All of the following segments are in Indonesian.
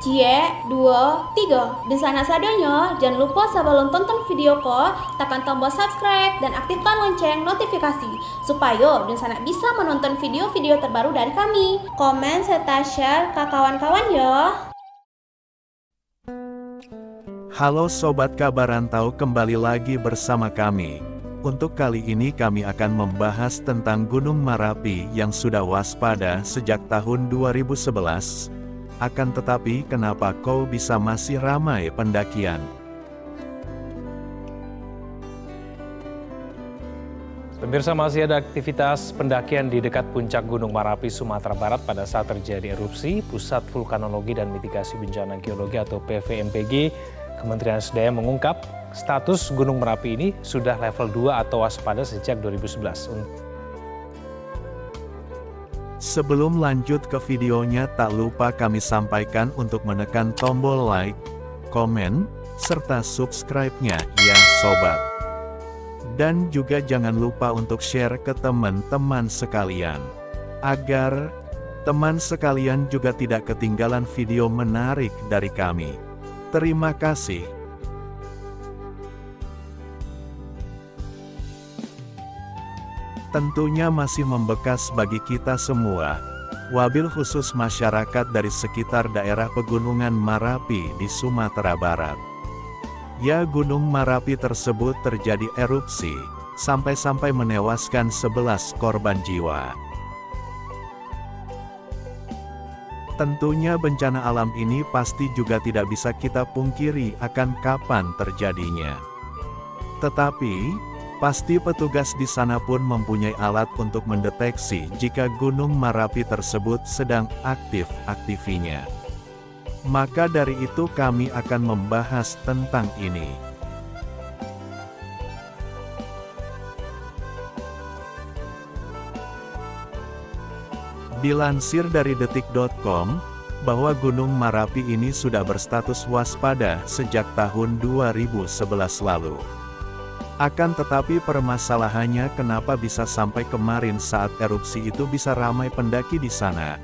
Cie, 2, 3. Dan sana sadanya, jangan lupa sebelum tonton video ko, tekan tombol subscribe dan aktifkan lonceng notifikasi supaya dan sana bisa menonton video-video terbaru dari kami. Komen serta share ke kawan-kawan ya. Halo Sobat Kabar Rantau, kembali lagi bersama kami. Untuk kali ini kami akan membahas tentang Gunung Merapi yang sudah waspada sejak tahun 2011. Akan tetapi kenapa kau bisa masih ramai pendakian? Pemirsa, masih ada aktivitas pendakian di dekat puncak Gunung Merapi, Sumatera Barat pada saat terjadi erupsi. Pusat Vulkanologi dan Mitigasi Bencana Geologi atau PVMPG, Kementerian SDM mengungkap status Gunung Merapi ini sudah level 2 atau waspada sejak 2011. Sebelum lanjut ke videonya, tak lupa kami sampaikan untuk menekan tombol like, komen, serta subscribe-nya ya sobat. Dan juga jangan lupa untuk share ke teman-teman sekalian, agar teman sekalian juga tidak ketinggalan video menarik dari kami. Terima kasih. Tentunya masih membekas bagi kita semua, wabil khusus masyarakat dari sekitar daerah Pegunungan Merapi di Sumatera Barat. Ya, Gunung Merapi tersebut terjadi erupsi, sampai-sampai menewaskan 11 korban jiwa. Tentunya bencana alam ini pasti juga tidak bisa kita pungkiri akan kapan terjadinya. Tetapi, pasti petugas di sana pun mempunyai alat untuk mendeteksi jika Gunung Merapi tersebut sedang aktif-aktifinya. Maka dari itu kami akan membahas tentang ini. Dilansir dari detik.com, bahwa Gunung Merapi ini sudah berstatus waspada sejak tahun 2011 lalu. Akan tetapi permasalahannya kenapa bisa sampai kemarin saat erupsi itu bisa ramai pendaki di sana.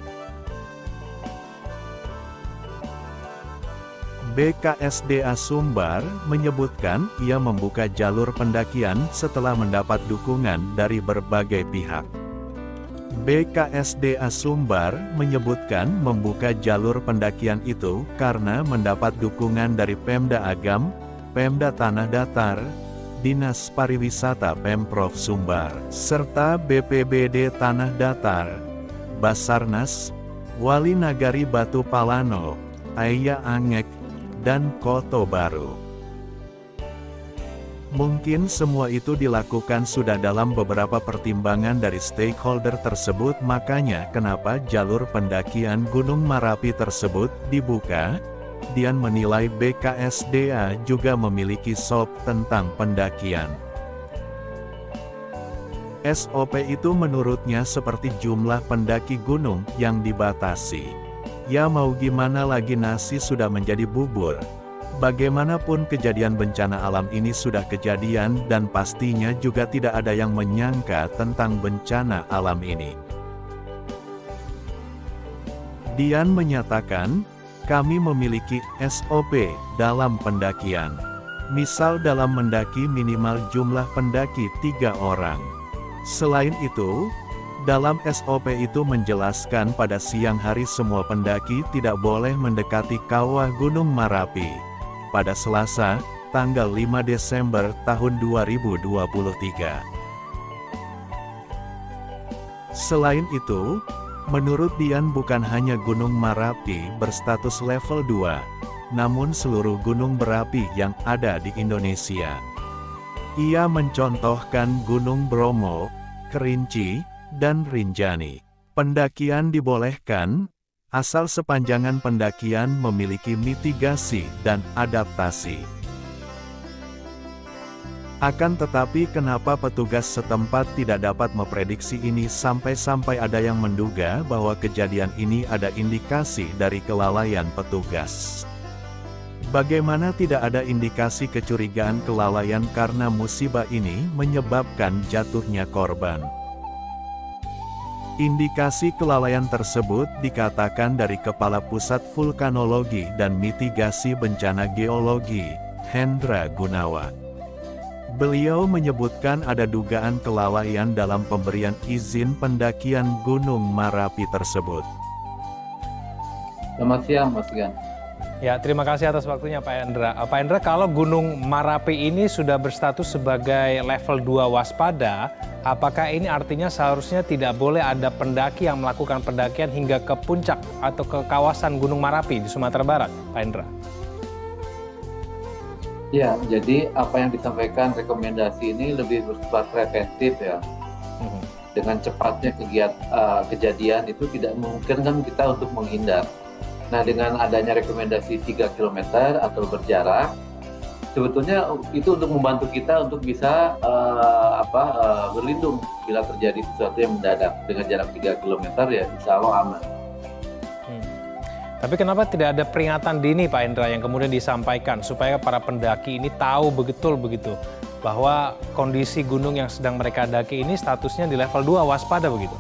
BKSDA Sumbar menyebutkan ia membuka jalur pendakian setelah mendapat dukungan dari berbagai pihak. BKSDA Sumbar menyebutkan membuka jalur pendakian itu karena mendapat dukungan dari Pemda Agam, Pemda Tanah Datar, Dinas Pariwisata Pemprov Sumbar, serta BPBD Tanah Datar, Basarnas, Wali Nagari Batu Palano, Aya Angek, dan Koto Baru. Mungkin semua itu dilakukan sudah dalam beberapa pertimbangan dari stakeholder tersebut, makanya kenapa jalur pendakian Gunung Merapi tersebut dibuka. Dian menilai BKSDA juga memiliki SOP tentang pendakian. SOP itu menurutnya seperti jumlah pendaki gunung yang dibatasi. Ya mau gimana lagi, nasi sudah menjadi bubur. Bagaimanapun kejadian bencana alam ini sudah kejadian dan pastinya juga tidak ada yang menyangka tentang bencana alam ini. Dian menyatakan, kami memiliki SOP dalam pendakian. Misal dalam mendaki minimal jumlah pendaki 3 orang. Selain itu, dalam SOP itu menjelaskan pada siang hari semua pendaki tidak boleh mendekati kawah Gunung Merapi. Pada Selasa, tanggal 5 Desember tahun 2023. Selain itu, menurut Dian bukan hanya Gunung Merapi berstatus level 2, namun seluruh gunung berapi yang ada di Indonesia. Ia mencontohkan Gunung Bromo, Kerinci, dan Rinjani. Pendakian dibolehkan, asal sepanjangan pendakian memiliki mitigasi dan adaptasi. Akan tetapi kenapa petugas setempat tidak dapat memprediksi ini sampai-sampai ada yang menduga bahwa kejadian ini ada indikasi dari kelalaian petugas. Bagaimana tidak ada indikasi kecurigaan kelalaian karena musibah ini menyebabkan jatuhnya korban? Indikasi kelalaian tersebut dikatakan dari Kepala Pusat Vulkanologi dan Mitigasi Bencana Geologi, Hendra Gunawan. Beliau menyebutkan ada dugaan kelalaian dalam pemberian izin pendakian Gunung Marapi tersebut. Selamat siang, Mas Gan. Ya, terima kasih atas waktunya Pak Hendra. Pak Hendra, kalau Gunung Marapi ini sudah berstatus sebagai level 2 waspada, apakah ini artinya seharusnya tidak boleh ada pendaki yang melakukan pendakian hingga ke puncak atau ke kawasan Gunung Marapi di Sumatera Barat, Pak Hendra? Ya, jadi apa yang disampaikan rekomendasi ini lebih bersifat preventif ya. Dengan cepatnya kejadian itu tidak memungkinkan kita untuk menghindar. Nah, dengan adanya rekomendasi 3 km atau berjarak, sebetulnya itu untuk membantu kita untuk bisa berlindung bila terjadi sesuatu yang mendadak. Dengan jarak 3 km ya insya Allah aman. Tapi kenapa tidak ada peringatan dini Pak Hendra yang kemudian disampaikan supaya para pendaki ini tahu betul begitu bahwa kondisi gunung yang sedang mereka daki ini statusnya di level 2 waspada begitu?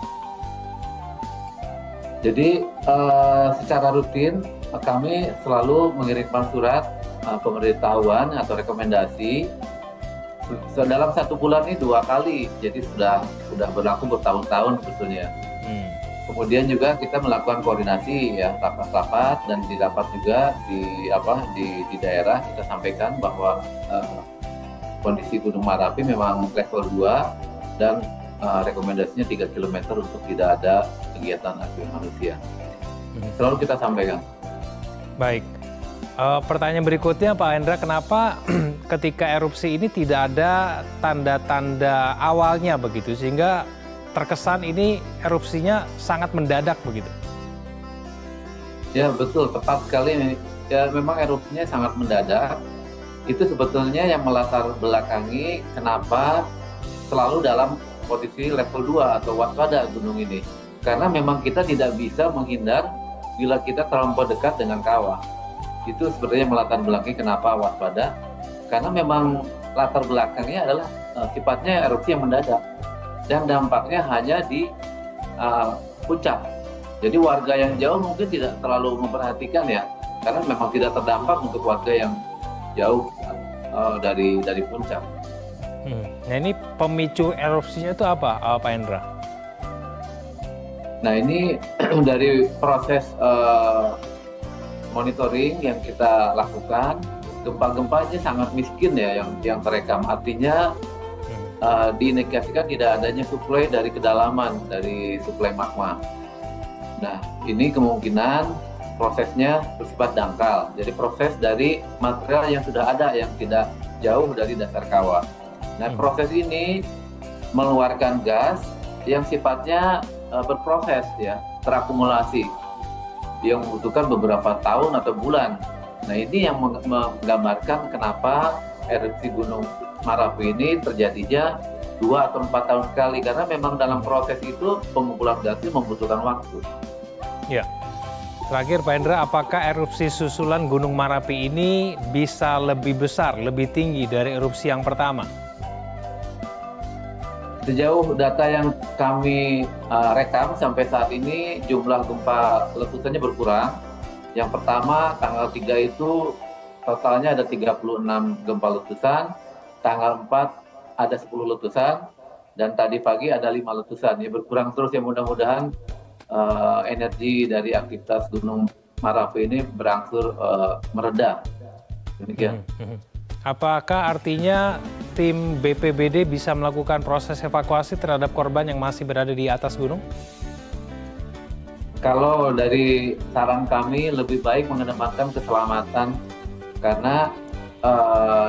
Jadi secara rutin kami selalu mengirimkan surat pemberitahuan atau rekomendasi dalam 1 bulan ini 2 kali, jadi sudah berlaku bertahun-tahun sebetulnya. Kemudian juga kita melakukan koordinasi ya, rapat-rapat, dan di rapat juga di daerah kita sampaikan bahwa kondisi Gunung Marapi memang level 2 dan rekomendasinya 3 km untuk tidak ada kegiatan aktivitas manusia. Selalu kita sampaikan. Baik. Pertanyaan berikutnya Pak Hendra, kenapa ketika erupsi ini tidak ada tanda-tanda awalnya begitu sehingga terkesan ini erupsinya sangat mendadak begitu? Ya betul, tepat sekali. Ya memang erupsinya sangat mendadak. Itu sebetulnya yang melatar belakangi kenapa selalu dalam posisi level 2 atau waspada gunung ini. Karena memang kita tidak bisa menghindar bila kita terlampau dekat dengan kawah. Itu sebenarnya melatar belakangi kenapa waspada. Karena memang latar belakangnya adalah sifatnya erupsi yang mendadak. Dan dampaknya hanya di puncak. Jadi warga yang jauh mungkin tidak terlalu memperhatikan ya. Karena memang tidak terdampak untuk warga yang jauh dari puncak. Nah ini pemicu erupsinya itu apa Pak Hendra? Nah ini dari proses monitoring yang kita lakukan, gempa-gempanya sangat miskin ya yang terekam. Artinya diindikasikan tidak adanya suplai dari kedalaman, dari suplai magma. Nah ini kemungkinan prosesnya bersifat dangkal. Jadi proses dari material yang sudah ada yang tidak jauh dari dasar kawah. Nah proses ini mengeluarkan gas yang sifatnya berproses ya, terakumulasi yang membutuhkan beberapa tahun atau bulan. Nah ini yang menggambarkan kenapa erupsi Gunung Marapi ini terjadinya 2 atau 4 tahun sekali, karena memang dalam proses itu pengumpulan gas itu membutuhkan waktu. Ya. Terakhir Pak Hendra, apakah erupsi susulan Gunung Marapi ini bisa lebih besar, lebih tinggi dari erupsi yang pertama? Sejauh data yang kami rekam sampai saat ini, jumlah gempa letusannya berkurang. Yang pertama, tanggal 3 itu totalnya ada 36 gempa letusan, tanggal 4 ada 10 letusan, dan tadi pagi ada 5 letusan. Ya berkurang terus ya, mudah-mudahan energi dari aktivitas Gunung Marapi ini berangsur mereda. Demikian. Apakah artinya tim BPBD bisa melakukan proses evakuasi terhadap korban yang masih berada di atas gunung? Kalau dari saran kami lebih baik mengedepankan keselamatan, karena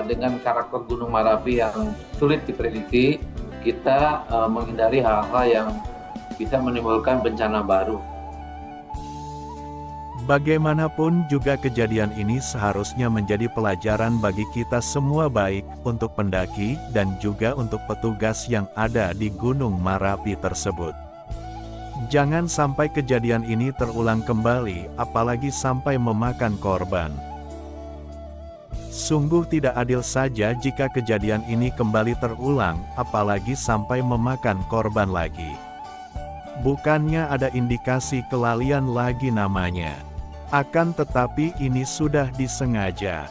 dengan karakter Gunung Marapi yang sulit diprediksi, kita menghindari hal-hal yang bisa menimbulkan bencana baru. Bagaimanapun juga kejadian ini seharusnya menjadi pelajaran bagi kita semua, baik untuk pendaki dan juga untuk petugas yang ada di Gunung Marapi tersebut. Jangan sampai kejadian ini terulang kembali, apalagi sampai memakan korban. Sungguh tidak adil saja jika kejadian ini kembali terulang, apalagi sampai memakan korban lagi. Bukannya ada indikasi kelalaian lagi namanya. Akan tetapi ini sudah disengaja.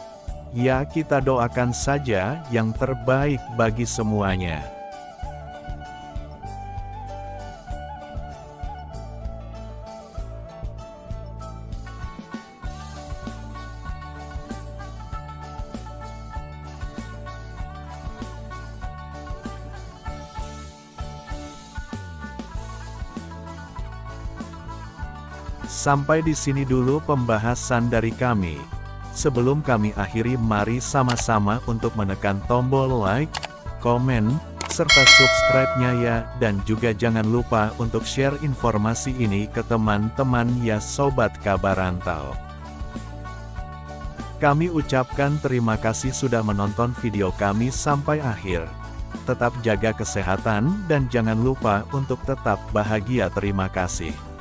Ya, kita doakan saja yang terbaik bagi semuanya. Sampai di sini dulu pembahasan dari kami. Sebelum kami akhiri, mari sama-sama untuk menekan tombol like, komen, serta subscribe-nya ya, dan juga jangan lupa untuk share informasi ini ke teman-teman ya Sobat Kabar Rantau. Kami ucapkan terima kasih sudah menonton video kami sampai akhir. Tetap jaga kesehatan dan jangan lupa untuk tetap bahagia. Terima kasih.